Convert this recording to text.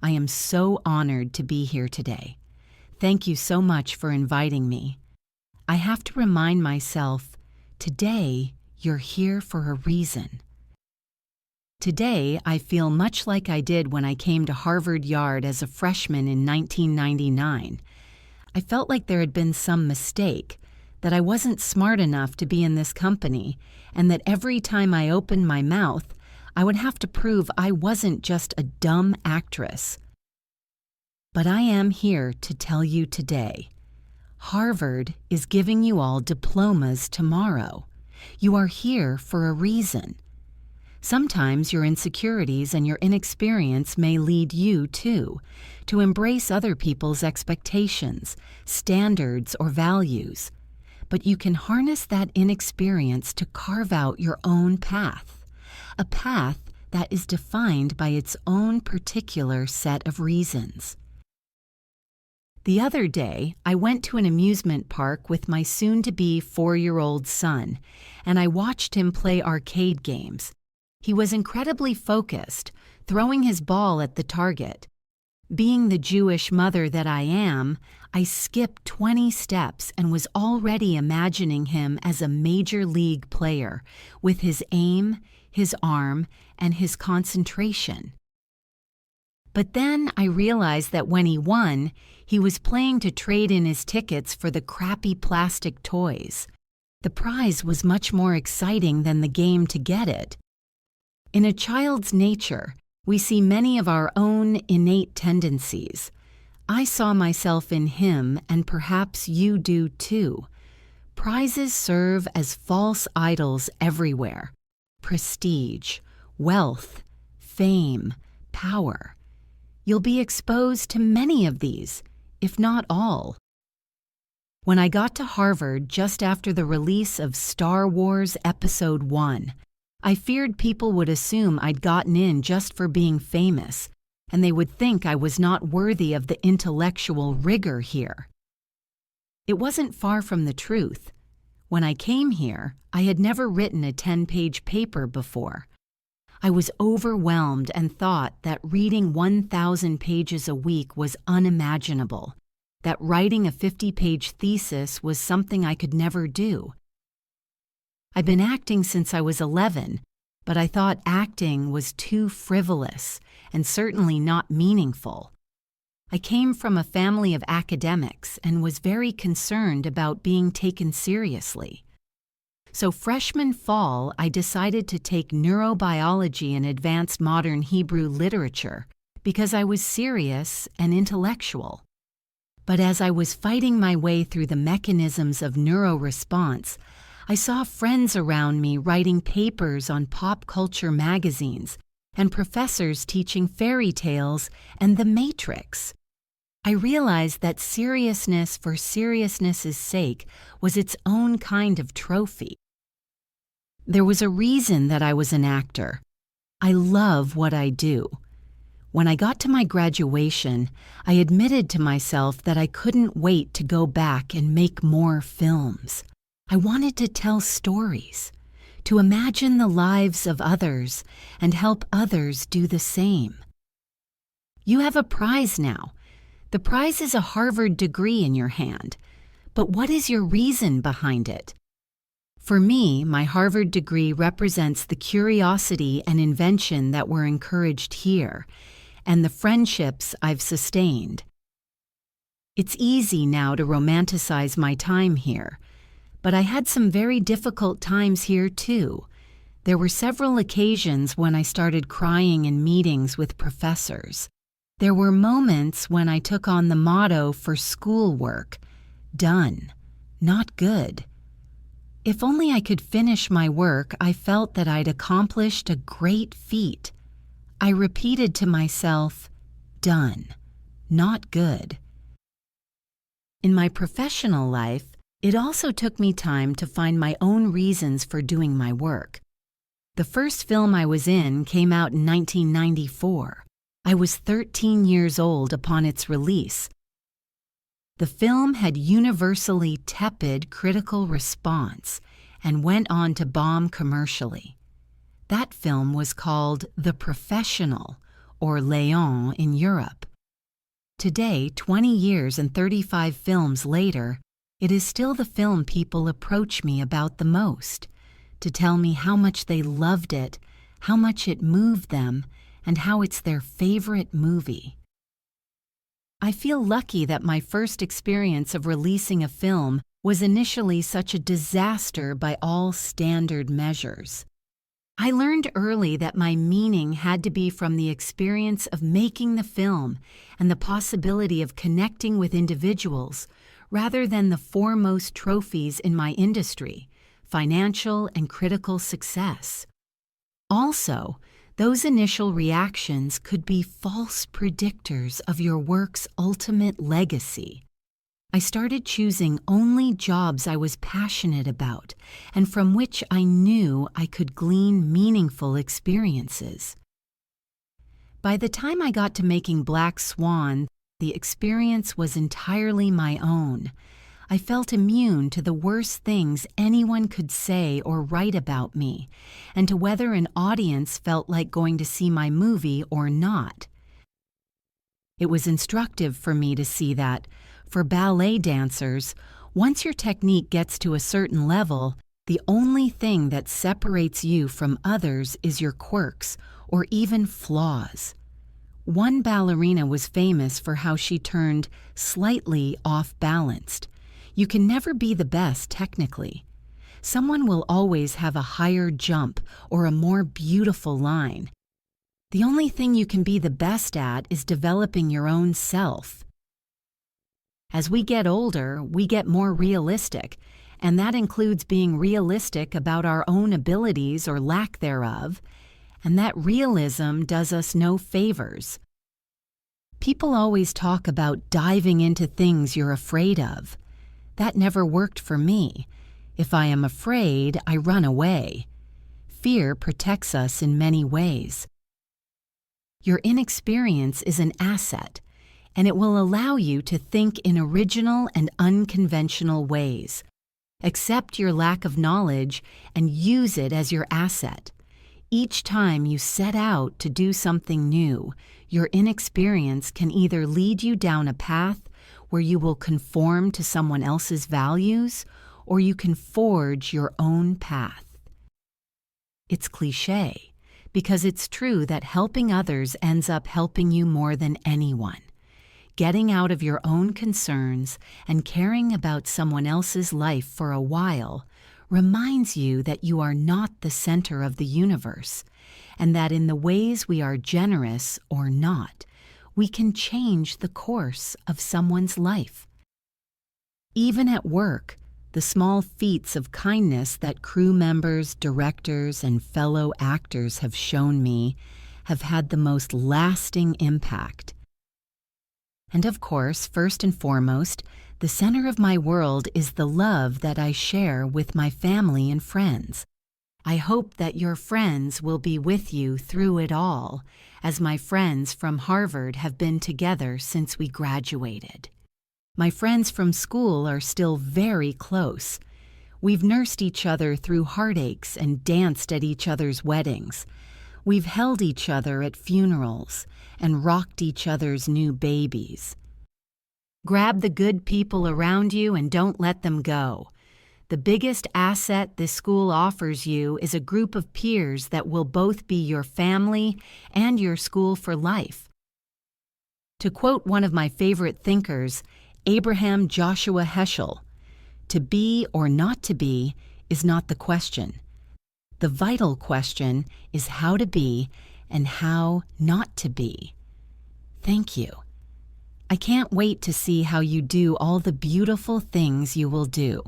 I am so honored to be here today. Thank you so much for inviting me. I have to remind myself, today you're here for a reason. Today, I feel much like I did when I came to Harvard Yard as a freshman in 1999. I felt like there had been some mistake, that I wasn't smart enough to be in this company, and that every time I opened my mouth, I would have to prove I wasn't just a dumb actress. But I am here to tell you today, Harvard is giving you all diplomas tomorrow. You are here for a reason. Sometimes your insecurities and your inexperience may lead you, too, to embrace other people's expectations, standards, or values. But you can harness that inexperience to carve out your own path, a path that is defined by its own particular set of reasons. The other day, I went to an amusement park with my soon-to-be 4-year-old son, and I watched him play arcade games. He was incredibly focused, throwing his ball at the target. Being the Jewish mother that I am, I skipped 20 steps and was already imagining him as a major league player, with his aim, his arm, and his concentration. But then I realized that when he won, he was playing to trade in his tickets for the crappy plastic toys. The prize was much more exciting than the game to get it. In a child's nature, we see many of our own innate tendencies. I saw myself in him, and perhaps you do too. Prizes serve as false idols everywhere. Prestige, wealth, fame, power. You'll be exposed to many of these, if not all. When I got to Harvard just after the release of Star Wars Episode 1, I feared people would assume I'd gotten in just for being famous, and they would think I was not worthy of the intellectual rigor here. It wasn't far from the truth. When I came here, I had never written a 10-page paper before. I was overwhelmed and thought that reading 1,000 pages a week was unimaginable, that writing a 50-page thesis was something I could never do. I've been acting since I was 11, but I thought acting was too frivolous and certainly not meaningful. I came from a family of academics and was very concerned about being taken seriously. So freshman fall, I decided to take neurobiology and advanced modern Hebrew literature because I was serious and intellectual. But as I was fighting my way through the mechanisms of neuroresponse, I saw friends around me writing papers on pop culture magazines and professors teaching fairy tales and The Matrix. I realized that seriousness for seriousness' sake was its own kind of trophy. There was a reason that I was an actor. I love what I do. When I got to my graduation, I admitted to myself that I couldn't wait to go back and make more films. I wanted to tell stories, to imagine the lives of others and help others do the same. You have a prize now. The prize is a Harvard degree in your hand. But what is your reason behind it? For me, my Harvard degree represents the curiosity and invention that were encouraged here, and the friendships I've sustained. It's easy now to romanticize my time here, but I had some very difficult times here too. There were several occasions when I started crying in meetings with professors. There were moments when I took on the motto for schoolwork, done, not good. If only I could finish my work, I felt that I'd accomplished a great feat. I repeated to myself, done, not good. In my professional life, it also took me time to find my own reasons for doing my work. The first film I was in came out in 1994. I was 13 years old upon its release. The film had universally tepid critical response and went on to bomb commercially. That film was called The Professional, or Léon in Europe. Today, 20 years and 35 films later, it is still the film people approach me about the most, to tell me how much they loved it, how much it moved them, and how it's their favorite movie. I feel lucky that my first experience of releasing a film was initially such a disaster by all standard measures. I learned early that my meaning had to be from the experience of making the film and the possibility of connecting with individuals rather than the foremost trophies in my industry, financial and critical success. Also, those initial reactions could be false predictors of your work's ultimate legacy. I started choosing only jobs I was passionate about and from which I knew I could glean meaningful experiences. By the time I got to making Black Swan, the experience was entirely my own. I felt immune to the worst things anyone could say or write about me, and to whether an audience felt like going to see my movie or not. It was instructive for me to see that, for ballet dancers, once your technique gets to a certain level, the only thing that separates you from others is your quirks or even flaws. One ballerina was famous for how she turned slightly off-balanced. You can never be the best technically. Someone will always have a higher jump or a more beautiful line. The only thing you can be the best at is developing your own self. As we get older, we get more realistic, and that includes being realistic about our own abilities or lack thereof, and that realism does us no favors. People always talk about diving into things you're afraid of. That never worked for me. If I am afraid, I run away. Fear protects us in many ways. Your inexperience is an asset, and it will allow you to think in original and unconventional ways. Accept your lack of knowledge and use it as your asset. Each time you set out to do something new, your inexperience can either lead you down a path where you will conform to someone else's values, or you can forge your own path. It's cliché, because it's true that helping others ends up helping you more than anyone. Getting out of your own concerns and caring about someone else's life for a while reminds you that you are not the center of the universe, and that in the ways we are generous or not, we can change the course of someone's life. Even at work, the small feats of kindness that crew members, directors, and fellow actors have shown me have had the most lasting impact. And of course, first and foremost, the center of my world is the love that I share with my family and friends. I hope that your friends will be with you through it all, as my friends from Harvard have been together since we graduated. My friends from school are still very close. We've nursed each other through heartaches and danced at each other's weddings. We've held each other at funerals and rocked each other's new babies. Grab the good people around you and don't let them go. The biggest asset this school offers you is a group of peers that will both be your family and your school for life. To quote one of my favorite thinkers, Abraham Joshua Heschel, "To be or not to be is not the question. The vital question is how to be and how not to be." Thank you. I can't wait to see how you do all the beautiful things you will do.